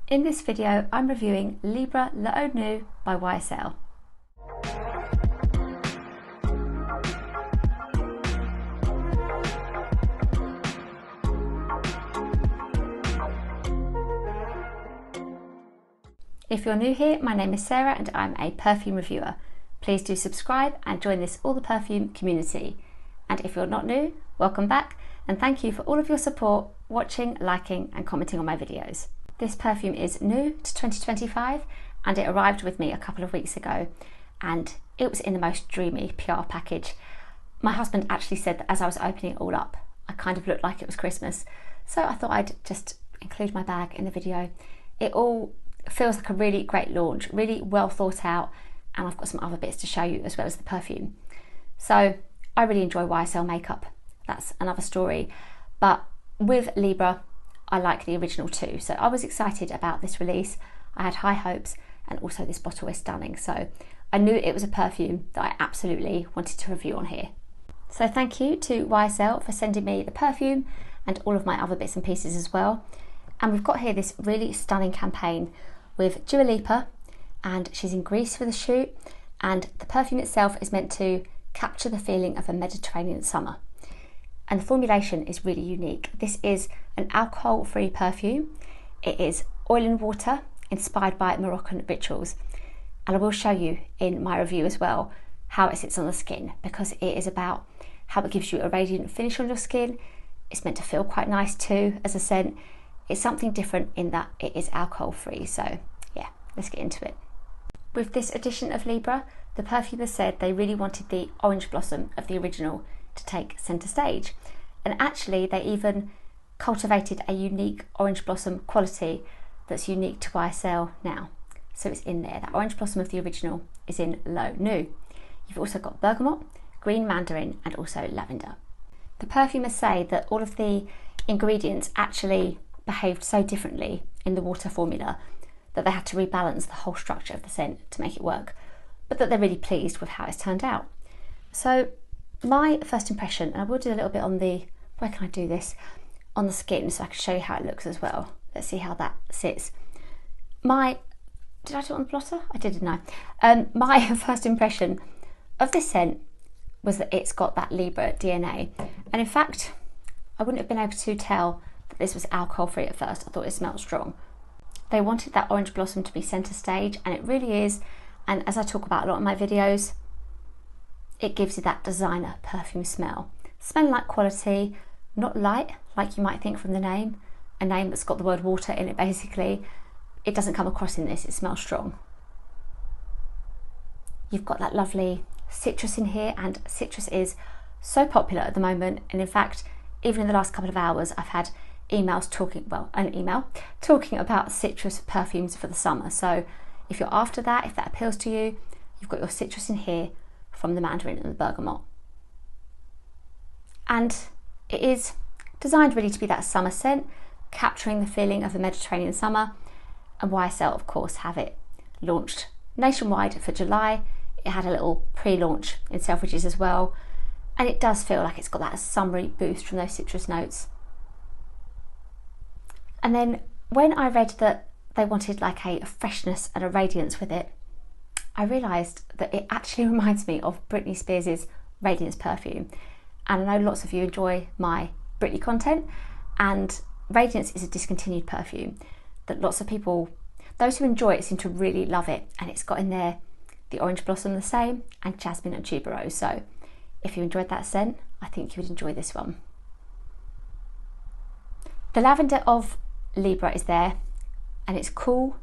In this video, I'm reviewing Libre L'eau Nue by YSL. If you're new here, my name is Sarah and I'm a perfume reviewer. Please do subscribe and join this All the Perfume community. And if you're not new, welcome back and thank you for all of your support, watching, liking and commenting on my videos. This perfume is new to 2025 and it arrived with me a couple of weeks ago and it was in the most dreamy PR package. My husband actually said that as I was opening it all up, I kind of looked like it was Christmas. So I thought I'd just include my bag in the video. It all feels like a really great launch, really well thought out, and I've got some other bits to show you as well as the perfume. So I really enjoy YSL makeup. That's another story. But with Libre, I like the original too, so I was excited about this release. I had high hopes, and also this bottle is stunning, so I knew it was a perfume that I absolutely wanted to review on here. So thank you to YSL for sending me the perfume and all of my other bits and pieces as well. And we've got here this really stunning campaign with Dua Lipa, and she's in Greece for the shoot, and the perfume itself is meant to capture the feeling of a Mediterranean summer. And the formulation is really unique. This is an alcohol-free perfume. It is oil and water inspired by Moroccan rituals. And I will show you in my review as well how it sits on the skin, because it is about how it gives you a radiant finish on your skin. It's meant to feel quite nice too as a scent. It's something different in that it is alcohol-free. So yeah, let's get into it. With this edition of Libre, the perfumers said they really wanted the orange blossom of the original to take centre stage, and actually they even cultivated a unique orange blossom quality that's unique to YSL now. So it's in there. That orange blossom of the original is in L'eau Nue. You've also got bergamot, green mandarin and also lavender. The perfumers say that all of the ingredients actually behaved so differently in the water formula that they had to rebalance the whole structure of the scent to make it work, but that they're really pleased with how it's turned out. So my first impression, and I will do a little bit on the, where can I do this, on the skin so I can show you how it looks as well. Let's see how that sits. Did I do it on the blotter? I didn't know. My first impression of this scent was that it's got that Libre DNA. And in fact, I wouldn't have been able to tell that this was alcohol free at first. I thought it smelled strong. They wanted that orange blossom to be centre stage, and it really is. And as I talk about a lot in my videos, it gives you that designer perfume smell. Smelling like quality, not light like you might think from the name. A name that's got the word water in it basically. It doesn't come across in this, it smells strong. You've got that lovely citrus in here, and citrus is so popular at the moment. And in fact, even in the last couple of hours, I've had emails talking, well, an email talking about citrus perfumes for the summer. So if you're after that, if that appeals to you, you've got your citrus in here from the mandarin and the bergamot. And it is designed really to be that summer scent, capturing the feeling of the Mediterranean summer. And YSL, of course, have it launched nationwide for July. It had a little pre-launch in Selfridges as well. And it does feel like it's got that summery boost from those citrus notes. And then when I read that they wanted like a freshness and a radiance with it, I realised that it actually reminds me of Britney Spears' Radiance perfume. And I know lots of you enjoy my Britney content, and Radiance is a discontinued perfume that lots of people, those who enjoy it, seem to really love it. And it's got in there the orange blossom the same, and jasmine and tuberose. So if you enjoyed that scent, I think you would enjoy this one. The lavender of Libre is there, and it's cool,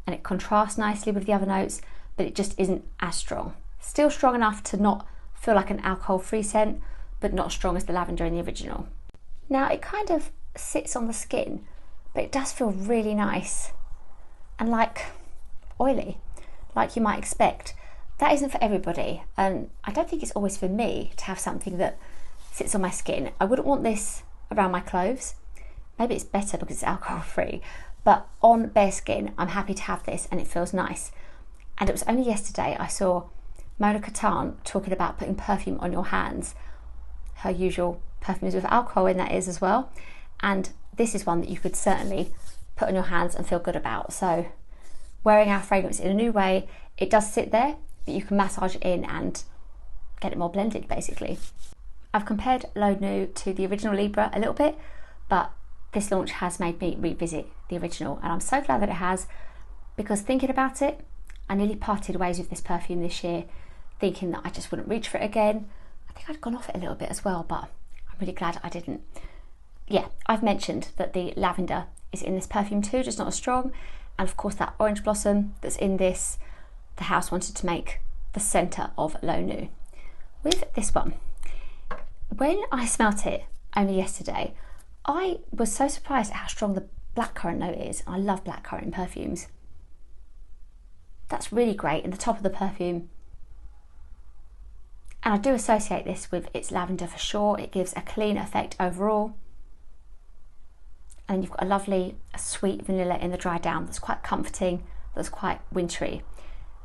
and it contrasts nicely with the other notes, but it just isn't as strong. Still strong enough to not feel like an alcohol-free scent, but not as strong as the lavender in the original. Now it kind of sits on the skin, but it does feel really nice and like oily, like you might expect. That isn't for everybody, and I don't think it's always for me to have something that sits on my skin. I wouldn't want this around my clothes. Maybe it's better because it's alcohol-free, but on bare skin, I'm happy to have this and it feels nice. And it was only yesterday I saw Mona Katan talking about putting perfume on your hands. Her usual perfumes with alcohol in, that is, as well. And this is one that you could certainly put on your hands and feel good about. So wearing our fragrance in a new way, it does sit there, but you can massage it in and get it more blended basically. I've compared L'eau Nue to the original Libre a little bit, but this launch has made me revisit the original, and I'm so glad that it has, because thinking about it, I nearly parted ways with this perfume this year, thinking that I just wouldn't reach for it again. I think I'd gone off it a little bit as well, but I'm really glad I didn't. Yeah, I've mentioned that the lavender is in this perfume too, just not as strong, and of course that orange blossom that's in this, the house wanted to make the centre of L'eau Nue. With this one, when I smelt it only yesterday, I was so surprised at how strong the blackcurrant note is. I love blackcurrant in perfumes. That's really great in the top of the perfume. And I do associate this with its lavender for sure. It gives a clean effect overall. And you've got a lovely sweet vanilla in the dry down that's quite comforting, that's quite wintry.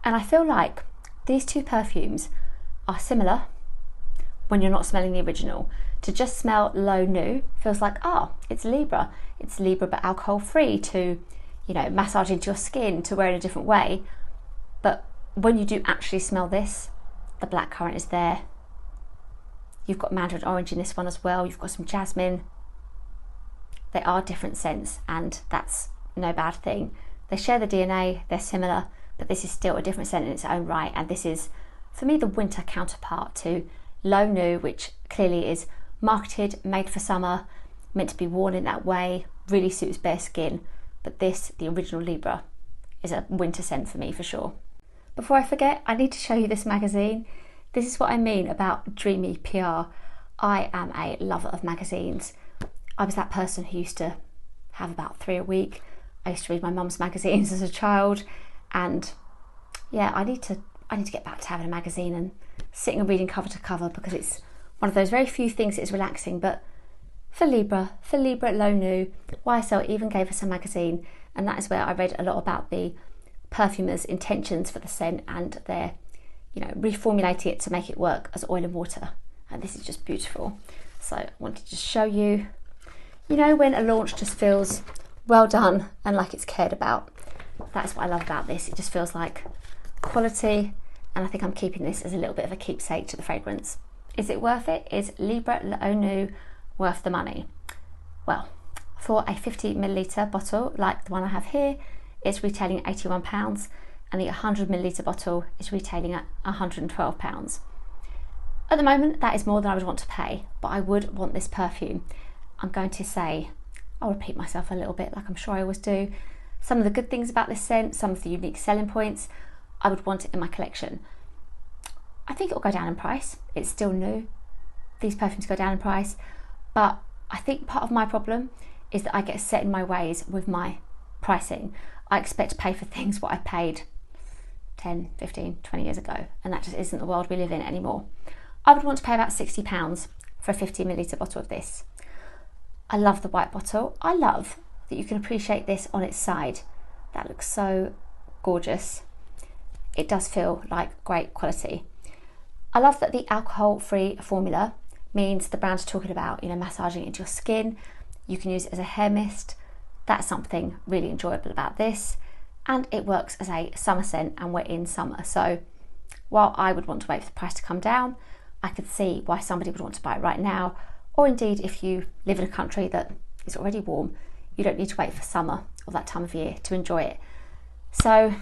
And I feel like these two perfumes are similar when you're not smelling the original. To just smell L'eau Nue feels like, oh, it's Libre. It's Libre but alcohol free, to, you know, massage into your skin, to wear in a different way. But when you do actually smell this, the blackcurrant is there. You've got mandarin orange in this one as well. You've got some jasmine. They are different scents, and that's no bad thing. They share the DNA, they're similar, but this is still a different scent in its own right. And this is, for me, the winter counterpart to L'eau Nue, which clearly is marketed, made for summer, meant to be worn in that way, really suits bare skin. But this, the original Libre, is a winter scent for me for sure. Before I forget, I need to show you this magazine. This is what I mean about dreamy PR. I am a lover of magazines. I was that person who used to have about 3 a week. I used to read my mum's magazines as a child, and yeah, I need to get back to having a magazine and sitting and reading cover to cover, because it's one of those very few things that is relaxing. But for Libre L'eau Nue, YSL even gave us a magazine, and that is where I read a lot about the perfumers' intentions for the scent and their, you know, reformulating it to make it work as oil and water. And this is just beautiful. So I wanted to just show you, you know, when a launch just feels well done and like it's cared about. That's what I love about this. It just feels like quality, and I think I'm keeping this as a little bit of a keepsake to the fragrance. Is it worth it? Is Libre L'eau Nue worth the money? Well, for a 50ml bottle like the one I have here, it's retailing at £81, and the 100ml bottle is retailing at £112. At the moment, that is more than I would want to pay, but I would want this perfume. I'm going to say, I'll repeat myself a little bit like I'm sure I always do. Some of the good things about this scent, some of the unique selling points, I would want it in my collection. I think it'll go down in price. It's still new. These perfumes go down in price, but I think part of my problem is that I get set in my ways with my pricing. I expect to pay for things what I paid 10, 15, 20 years ago, and that just isn't the world we live in anymore. I would want to pay about £60 for a 50ml bottle of this. I love the white bottle. I love that you can appreciate this on its side. That looks so gorgeous. It does feel like great quality. I love that the alcohol-free formula means the brand's talking about, you know, massaging into your skin. You can use it as a hair mist. That's something really enjoyable about this. And it works as a summer scent, and we're in summer. So while I would want to wait for the price to come down, I could see why somebody would want to buy it right now. Or indeed, if you live in a country that is already warm, you don't need to wait for summer or that time of year to enjoy it. So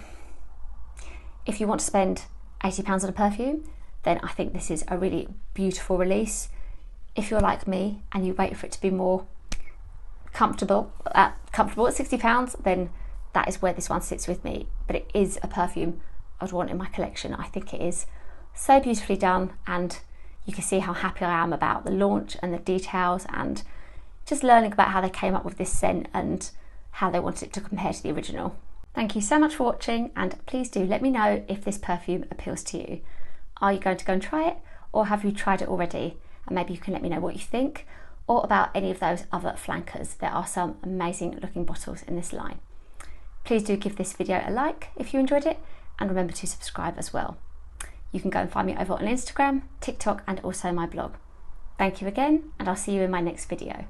if you want to spend £80 on a perfume, then I think this is a really beautiful release. If you're like me and you wait for it to be more comfortable at £60, then that is where this one sits with me. But it is a perfume I would want in my collection. I think it is so beautifully done, and you can see how happy I am about the launch and the details, and just learning about how they came up with this scent and how they wanted it to compare to the original. Thank you so much for watching, and please do let me know if this perfume appeals to you. Are you going to go and try it, or have you tried it already? And maybe you can let me know what you think, or about any of those other flankers. There are some amazing looking bottles in this line. Please do give this video a like if you enjoyed it, and remember to subscribe as well. You can go and find me over on Instagram, TikTok, and also my blog. Thank you again, and I'll see you in my next video.